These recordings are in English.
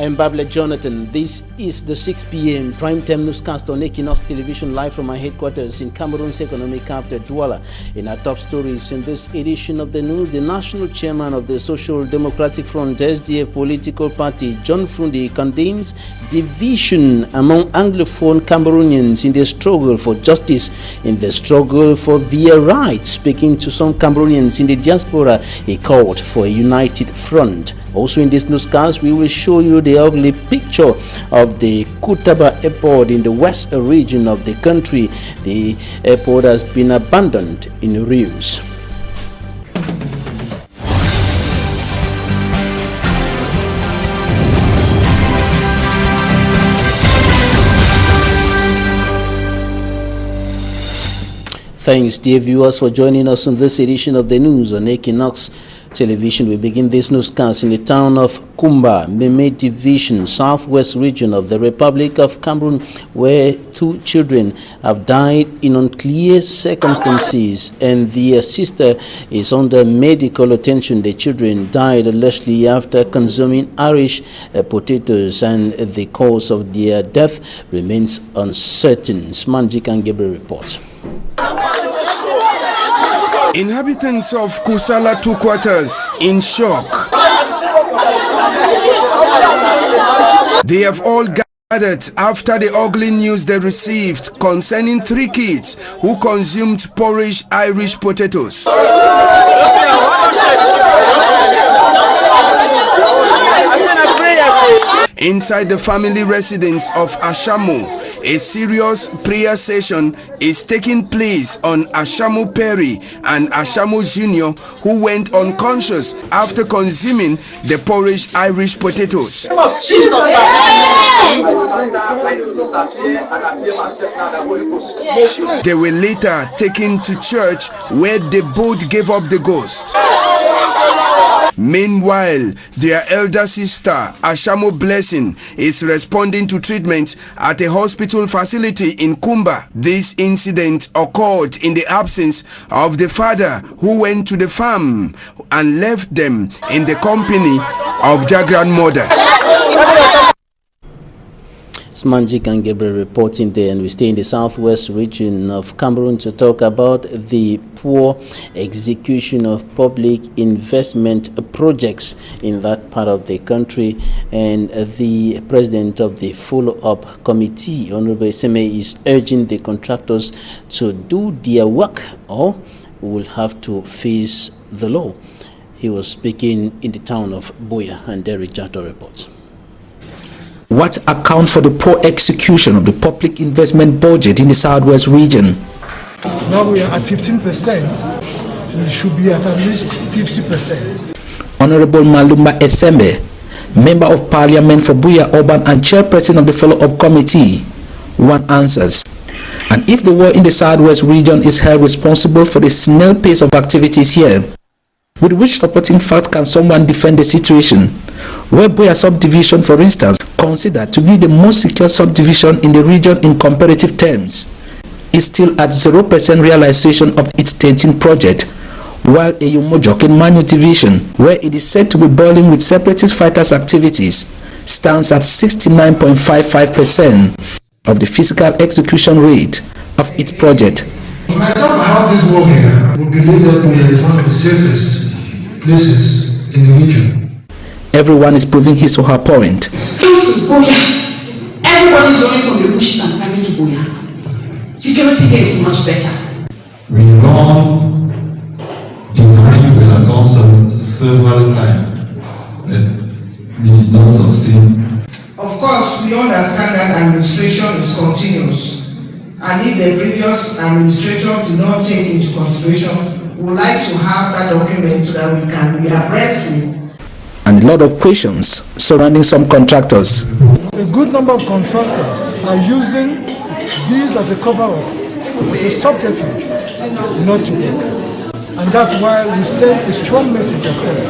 I'm Babla Jonathan. This is the 6 p.m. primetime newscast on Equinoxe television, live from my headquarters in Cameroon's economic capital, Douala. In our top stories in this edition of the news, the national chairman of the Social Democratic Front SDF political party, John Frundi, condemns division among Anglophone Cameroonians in their struggle for justice, in the struggle for their rights. Speaking to some Cameroonians in the diaspora, he called for a united front. Also in this newscast, we will show you the ugly picture of the Kutaba airport in the west region of the country. The airport has been abandoned in ruins. Thanks, dear viewers, for joining us on this edition of the news on Equinoxe television. We begin this newscast in the town of Kumba, Meme Division, southwest region of the Republic of Cameroon, where 2 children have died in unclear circumstances and their sister is under medical attention. The children died allegedly after consuming Irish potatoes, and the cause of their death remains uncertain. Smanjik and Gabriel reports. Inhabitants of Kusala 2 quarters in shock. They have all gathered after the ugly news they received concerning 3 kids who consumed porridge Irish potatoes. Inside the family residence of Ashamo, a serious prayer session is taking place on Ashamo Perry and Ashamo Jr., who went unconscious after consuming the porridge Irish potatoes. They were later taken to church, where they both gave up the ghost. Meanwhile, their elder sister, Ashamo Blessing, is responding to treatment at a hospital facility in Kumba. This incident occurred in the absence of the father, who went to the farm and left them in the company of their grandmother. Smanjik and Gabriel reporting there, and we stay in the southwest region of Cameroon to talk about the poor execution of public investment projects in that part of the country. And the president of the follow-up committee, Honorable Seme, is urging the contractors to do their work or will have to face the law. He was speaking in the town of Boya, and Derek Jato reports. What accounts for the poor execution of the public investment budget in the southwest region? Now we are at 15%. We should be at least 50%. Honorable Malumba Esembe, Member of Parliament for Buya Urban and Chairperson of the Follow-up Committee, want answers. And if the war in the southwest region is held responsible for the snail pace of activities here, with which supporting fact can someone defend the situation where Buya subdivision, for instance, considered to be the most secure subdivision in the region in comparative terms, is still at 0% realization of its 13 project, while a Yumojok in Manu division, where it is said to be boiling with separatist fighters activities, stands at 69.55% of the physical execution rate of its project. How this war here will believe that Buya is one of the safest places in the region. Everyone is proving his or her point. Comes to Buya, everybody is running from the bushes and coming to Buya. Security here is much better. We don't deny we have done several times, but we did not succeed. Of course, we understand that administration is continuous, and if the previous administration did not take into consideration, we would like to have that document so that we can be abreast with. And a lot of questions surrounding some contractors. A good number of contractors are using these as a cover-up, a subterfuge, not to work. And that's why we send a strong message across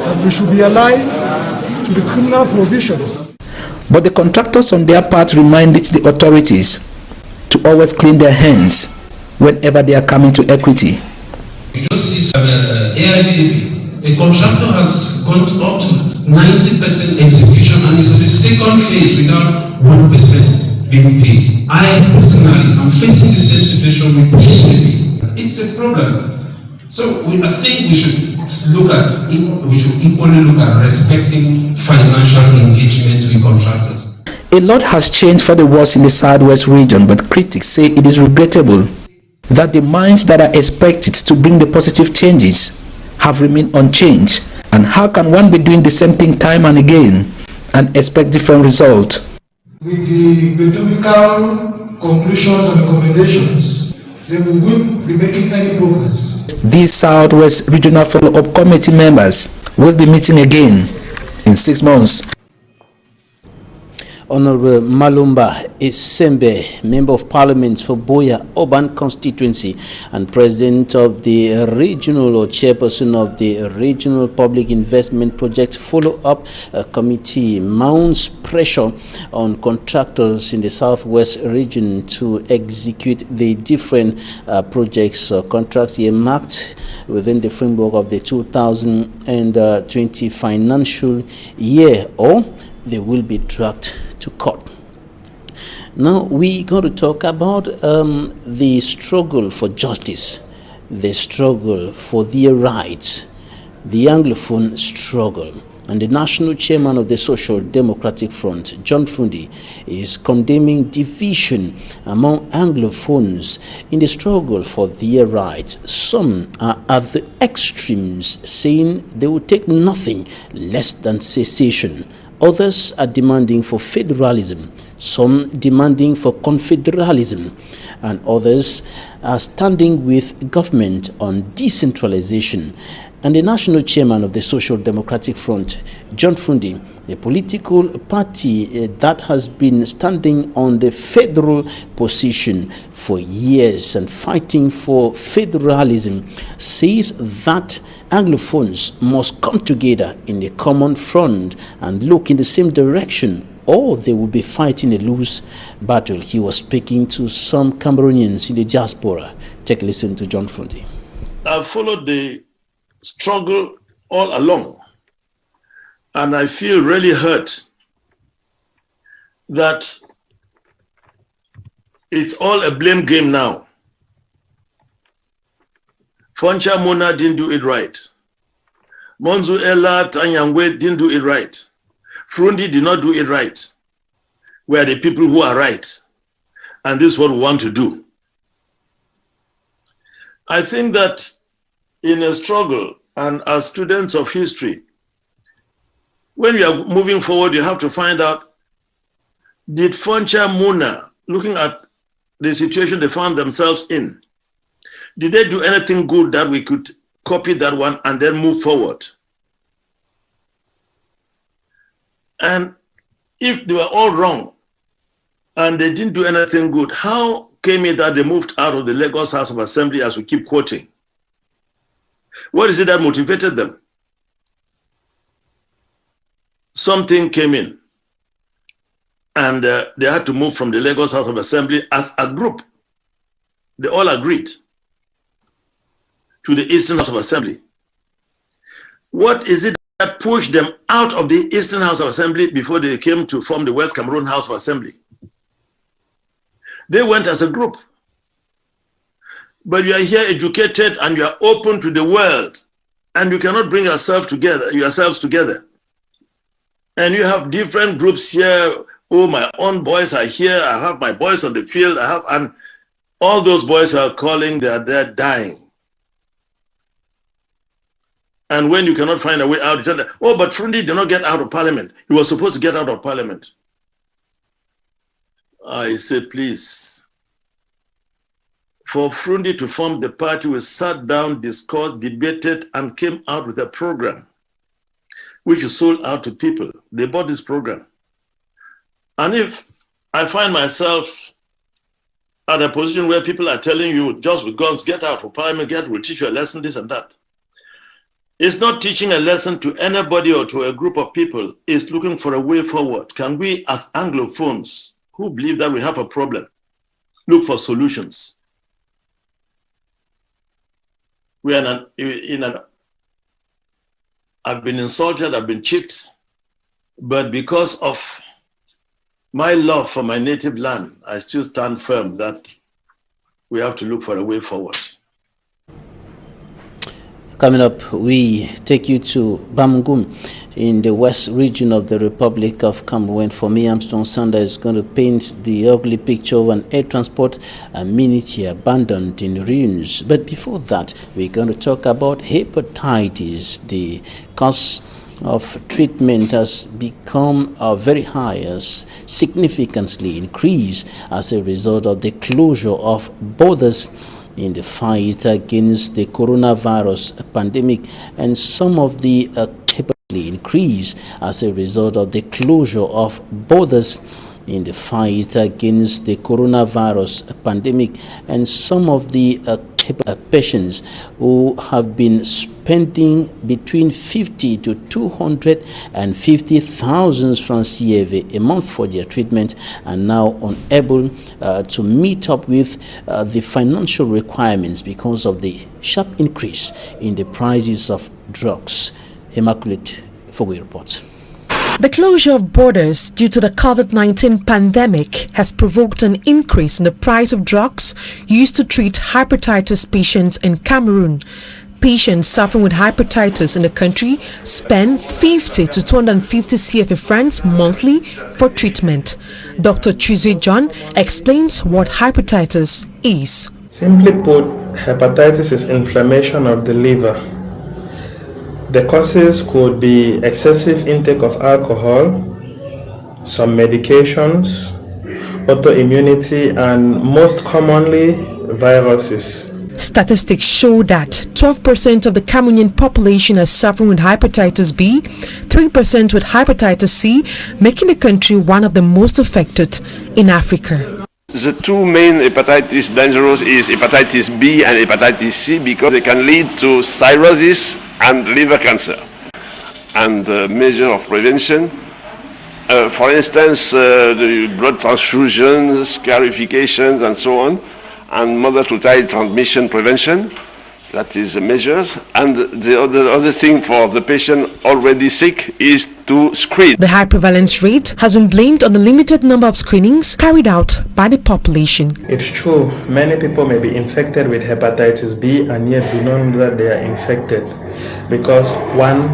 that we should be alive to the criminal provisions. But the contractors on their part reminded the authorities to always clean their hands whenever they are coming to equity. You just see AIDP. A contractor has gone up to 90% execution, and it's on the second phase without 1% being paid. I personally am facing the same situation repeatedly. It's a problem. So I think we should equally look at respecting financial engagement with contractors. A lot has changed for the worse in the Southwest region, but critics say it is regrettable that the minds that are expected to bring the positive changes have remained unchanged. And how can one be doing the same thing time and again and expect different results? With the methodological conclusions and recommendations, then we won't be making any progress. These Southwest Regional Follow-up Committee members will be meeting again in 6 months. Honorable Malumba Isembe, Member of Parliament for Boya Urban Constituency and President of the Regional or Chairperson of the Regional Public Investment Project Follow-Up Committee, mounts pressure on contractors in the Southwest region to execute the different projects or contracts earmarked within the framework of the 2020 financial year, or they will be dragged to court. Now we got to talk about the struggle for justice, the struggle for their rights, the Anglophone struggle. And the national chairman of the Social Democratic Front, John Fundi, is condemning division among Anglophones in the struggle for their rights. Some are at the extremes, saying they will take nothing less than secession. Others are demanding for federalism, some demanding for confederalism, and others are standing with government on decentralization. And the national chairman of the Social Democratic Front, John Fundi, a political party that has been standing on the federal position for years and fighting for federalism, says that Anglophones must come together in a common front and look in the same direction, or they will be fighting a loose battle. He was speaking to some Cameroonians in the diaspora. Take a listen to John Fundi. I've followed the struggle all along, and I feel really hurt that it's all a blame game now. Foncha Mona didn't do it right. Monzu Ella Tanyangwe didn't do it right. Frundi did not do it right. We are the people who are right, and this is what we want to do. I think that in a struggle, and as students of history, when you are moving forward, you have to find out, did Foncha Muna, looking at the situation they found themselves in, did they do anything good that we could copy that one and then move forward? And if they were all wrong and they didn't do anything good, how came it that they moved out of the Lagos House of Assembly, as we keep quoting? What is it that motivated them? Something came in, and they had to move from the Lagos House of Assembly as a group. They all agreed to the Eastern House of Assembly. What is it that pushed them out of the Eastern House of Assembly before they came to form the West Cameroon House of Assembly? They went as a group. But you are here educated and you are open to the world, and you cannot bring yourselves together. And you have different groups here. Oh, my own boys are here. I have my boys on the field. And all those boys who are calling, they're dying. And when you cannot find a way out, you tell them, oh, but Frundi did not get out of parliament. He was supposed to get out of parliament. I say, please. For Frundi to form the party, we sat down, discussed, debated, and came out with a program which is sold out to people. They bought this program. And if I find myself at a position where people are telling you, just with guns, get out of parliament, we'll teach you a lesson, this and that. It's not teaching a lesson to anybody or to a group of people. It's looking for a way forward. Can we, as Anglophones who believe that we have a problem, look for solutions? We are I've been insulted, I've been cheated, But because of my love for my native land, I still stand firm that we have to look for a way forward. Coming up, we take you to Bamgum in the west region of the Republic of Kamer. For me, Armstrong Sander is going to paint the ugly picture of an air transport amenity abandoned in ruins. But before that, we're going to talk about hepatitis. The cost of treatment has become very high, has significantly increased as a result of the closure of borders in the fight against the coronavirus pandemic, and some of the increase as a result of the closure of borders in the fight against the coronavirus pandemic, and some of the patients who have been spending between 50 to 250,000 francs CFA a month for their treatment are now unable to meet up with the financial requirements because of the sharp increase in the prices of drugs. Immaculate Fogwe reports. The closure of borders due to the COVID-19 pandemic has provoked an increase in the price of drugs used to treat hepatitis patients in Cameroon. Patients suffering with hepatitis in the country spend 50 to 250 CFA francs monthly for treatment. Dr. Chuzwe John explains what hepatitis is. Simply put, hepatitis is inflammation of the liver. The causes could be excessive intake of alcohol, some medications, autoimmunity, and most commonly viruses. Statistics show that 12% of the Cameroonian population are suffering with hepatitis B, 3% with hepatitis C, making the country one of the most affected in Africa. The two main hepatitis dangerous is hepatitis B and hepatitis C because they can lead to cirrhosis and liver cancer. And measure of prevention, for instance, the blood transfusions, scarifications, and so on, and mother-to-child transmission prevention. That is the measures. And the other thing for the patient already sick is to screen. The high prevalence rate has been blamed on the limited number of screenings carried out by the population. It's true, many people may be infected with hepatitis B and yet do not know that they are infected because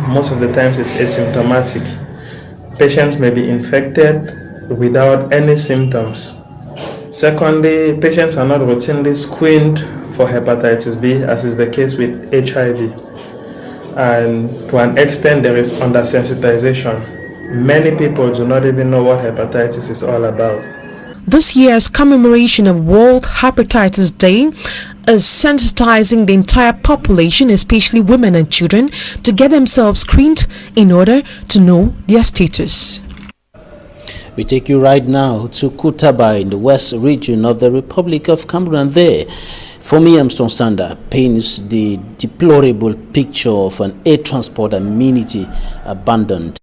most of the times it's asymptomatic. Patients may be infected without any symptoms. Secondly, patients are not routinely screened for hepatitis B, as is the case with HIV. And to an extent, there is undersensitization. Many people do not even know what hepatitis is all about. This year's commemoration of World Hepatitis Day is sensitizing the entire population, especially women and children, to get themselves screened in order to know their status. We take you right now to Kutaba in the west region of the Republic of Cameroon. There, for me, Armstrong Sander paints the deplorable picture of an air transport amenity abandoned